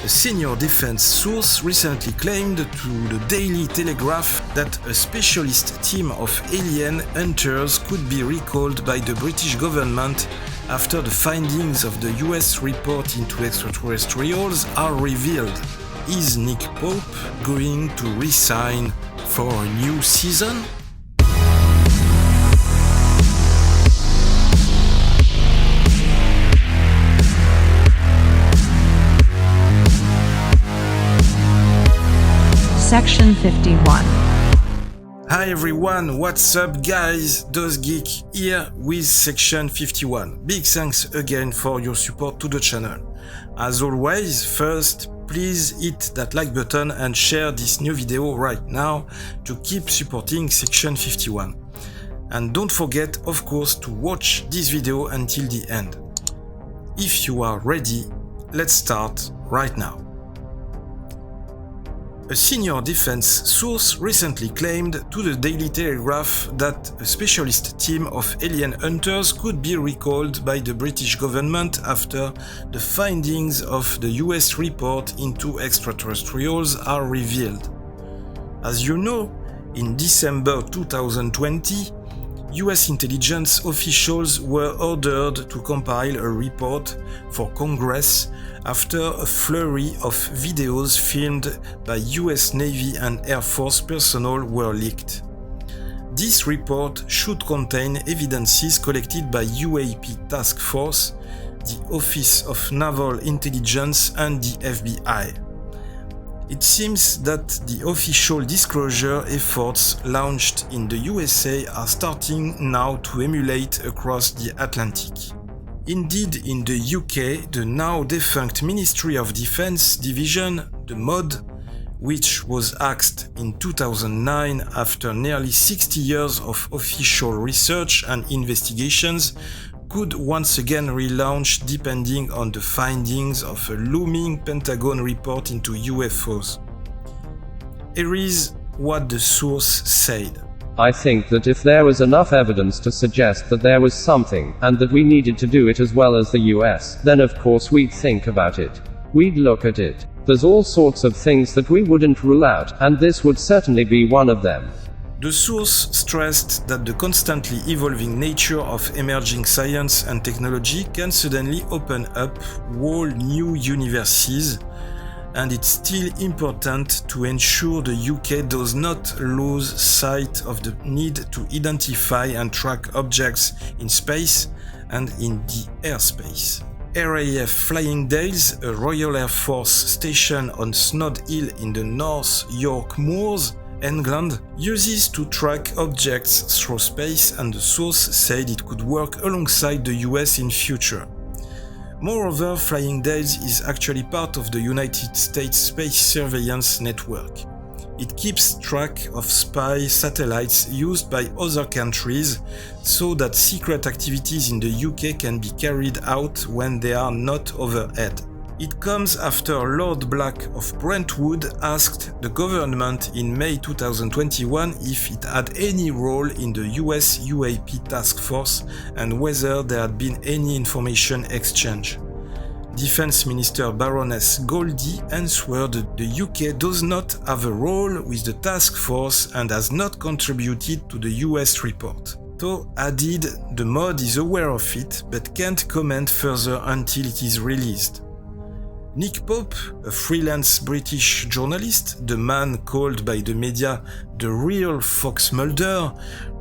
A senior defense source recently claimed to the Daily Telegraph that a specialist team of alien hunters could be recalled by the British government after the findings of the US report into extraterrestrials are revealed. Is Nick Pope going to resign for a new season? Section 51. Hi everyone, what's up guys? DozGeek here with Section 51. Big thanks again for your support to the channel. As always, first, please hit that like button and share this new video right now to keep supporting Section 51. And don't forget, of course, to watch this video until the end. If you are ready, let's start right now. A senior defense source recently claimed to the Daily Telegraph that a specialist team of alien hunters could be recalled by the British government after the findings of the US report into extraterrestrials are revealed. As you know, in December 2020, US intelligence officials were ordered to compile a report for Congress after a flurry of videos filmed by US Navy and Air Force personnel were leaked. This report should contain evidences collected by UAP Task Force, the Office of Naval Intelligence and the FBI. It seems that the official disclosure efforts launched in the USA are starting now to emulate across the Atlantic. Indeed, in the UK, the now defunct Ministry of Defence division, the MOD, which was axed in 2009 after nearly 60 years of official research and investigations, could once again relaunch depending on the findings of a looming Pentagon report into UFOs. Here is what the source said. I think that if there was enough evidence to suggest that there was something, and that we needed to do it as well as the US, then of course we'd think about it. We'd look at it. There's all sorts of things that we wouldn't rule out, and this would certainly be one of them. The source stressed that the constantly evolving nature of emerging science and technology can suddenly open up whole new universes, and it's still important to ensure the UK does not lose sight of the need to identify and track objects in space and in the airspace. RAF Flyingdales, a Royal Air Force station on Snod Hill in the North York Moors, England, uses to track objects through space, and the source said it could work alongside the US in future. Moreover, Flyingdales is actually part of the United States Space Surveillance Network. It keeps track of spy satellites used by other countries so that secret activities in the UK can be carried out when they are not overhead. It comes after Lord Black of Brentwood asked the government in May 2021 if it had any role in the US UAP task force and whether there had been any information exchange. Defense Minister Baroness Goldie answered the UK does not have a role with the task force and has not contributed to the US report. Though added the MOD is aware of it but can't comment further until it is released. Nick Pope, a freelance British journalist, the man called by the media the real Fox Mulder,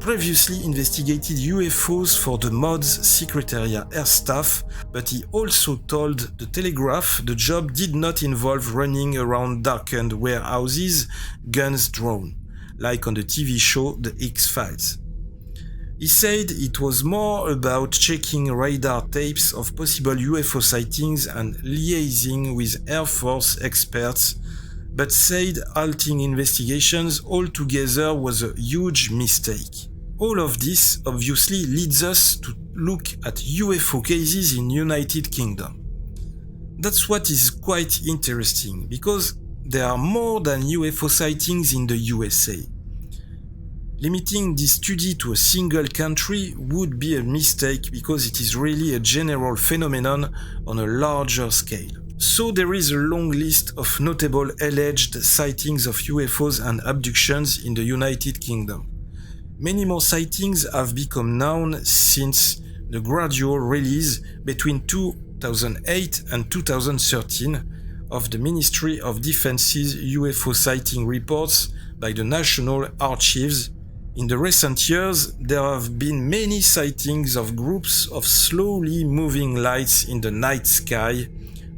previously investigated UFOs for the MOD's Secretariat Air Staff, but he also told the Telegraph the job did not involve running around darkened warehouses, guns drawn, like on the TV show The X-Files. He said it was more about checking radar tapes of possible UFO sightings and liaising with Air Force experts, but said halting investigations altogether was a huge mistake. All of this obviously leads us to look at UFO cases in United Kingdom. That's what is quite interesting, because there are more than UFO sightings in the USA. Limiting this study to a single country would be a mistake because it is really a general phenomenon on a larger scale. So there is a long list of notable alleged sightings of UFOs and abductions in the United Kingdom. Many more sightings have become known since the gradual release between 2008 and 2013 of the Ministry of Defence's UFO sighting reports by the National Archives. In the recent years, there have been many sightings of groups of slowly moving lights in the night sky,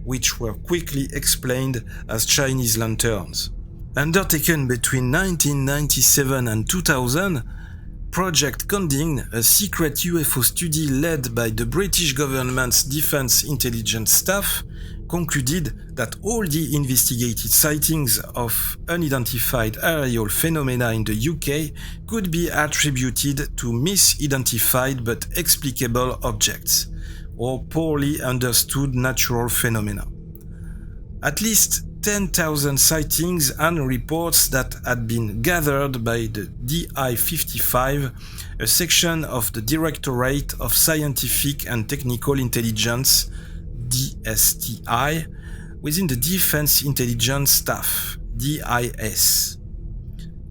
which were quickly explained as Chinese lanterns. Undertaken between 1997 and 2000, Project Conding, a secret UFO study led by the British government's Defence Intelligence Staff, concluded that all the investigated sightings of unidentified aerial phenomena in the UK could be attributed to misidentified but explicable objects, or poorly understood natural phenomena. At least 10,000 sightings and reports that had been gathered by the DI-55, a section of the Directorate of Scientific and Technical Intelligence, DSTI, within the Defense Intelligence Staff, DIS.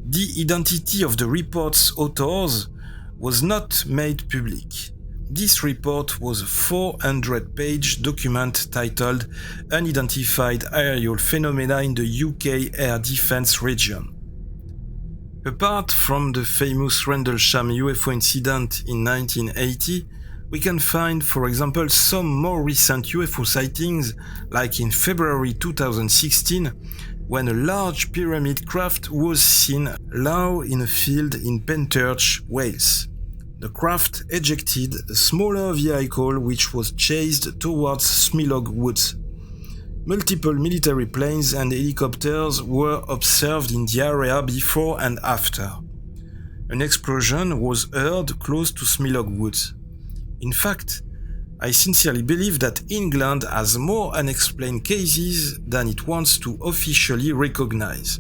The identity of the report's authors was not made public. This report was a 400-page document titled Unidentified Aerial Phenomena in the UK Air Defence Region. Apart from the famous Rendlesham UFO incident in 1980, we can find, for example, some more recent UFO sightings, like in February 2016, when a large pyramid craft was seen low in a field in Penturch, Wales. The craft ejected a smaller vehicle which was chased towards Smilog Woods. Multiple military planes and helicopters were observed in the area before and after. An explosion was heard close to Smilog Woods. In fact, I sincerely believe that England has more unexplained cases than it wants to officially recognize.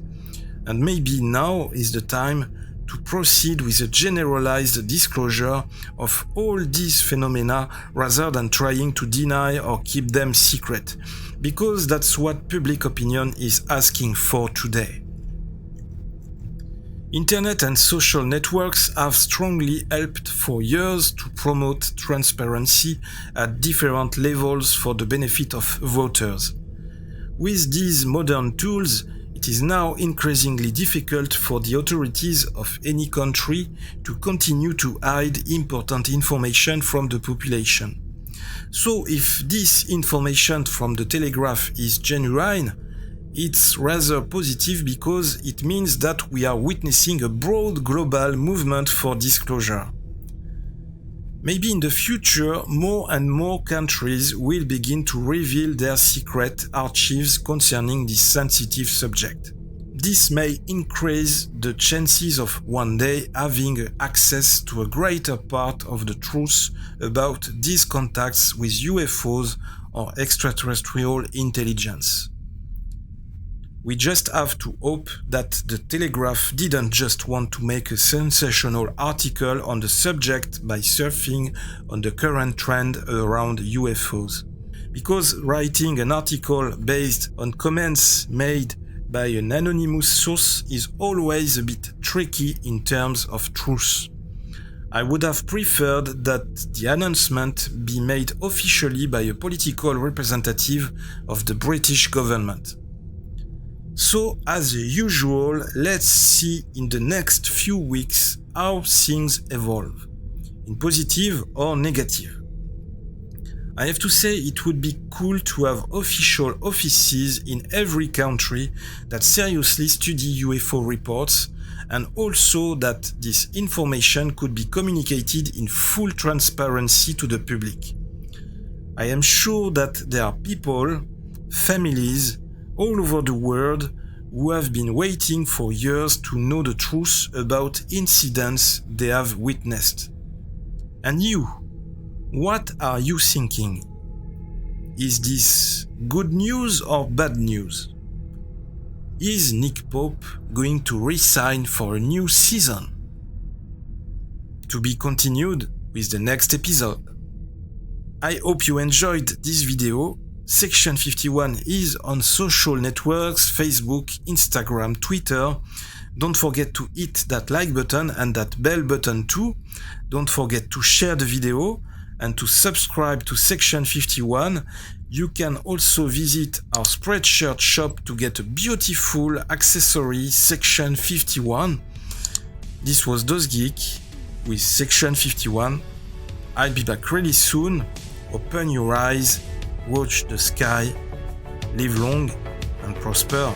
And maybe now is the time to proceed with a generalized disclosure of all these phenomena rather than trying to deny or keep them secret, because that's what public opinion is asking for today. Internet and social networks have strongly helped for years to promote transparency at different levels for the benefit of voters. With these modern tools, it is now increasingly difficult for the authorities of any country to continue to hide important information from the population. So if this information from the Telegraph is genuine, it's rather positive because it means that we are witnessing a broad global movement for disclosure. Maybe in the future, more and more countries will begin to reveal their secret archives concerning this sensitive subject. This may increase the chances of one day having access to a greater part of the truth about these contacts with UFOs or extraterrestrial intelligence. We just have to hope that the Telegraph didn't just want to make a sensational article on the subject by surfing on the current trend around UFOs. Because writing an article based on comments made by an anonymous source is always a bit tricky in terms of truth. I would have preferred that the announcement be made officially by a political representative of the British government. So, as usual, let's see in the next few weeks how things evolve, in positive or negative. I have to say it would be cool to have official offices in every country that seriously study UFO reports, and also that this information could be communicated in full transparency to the public. I am sure that there are people, families, all over the world who have been waiting for years to know the truth about incidents they have witnessed. And you, what are you thinking? Is this good news or bad news? Is Nick Pope going to re-sign for a new season? To be continued with the next episode. I hope you enjoyed this video. Section 51 is on social networks, Facebook, Instagram, Twitter. Don't forget to hit that like button and that bell button too. Don't forget to share the video and to subscribe to Section 51. You can also visit our Spreadshirt shop to get a beautiful accessory Section 51. This was DozGeek with Section 51. I'll be back really soon. Open your eyes, watch the sky, live long and prosper.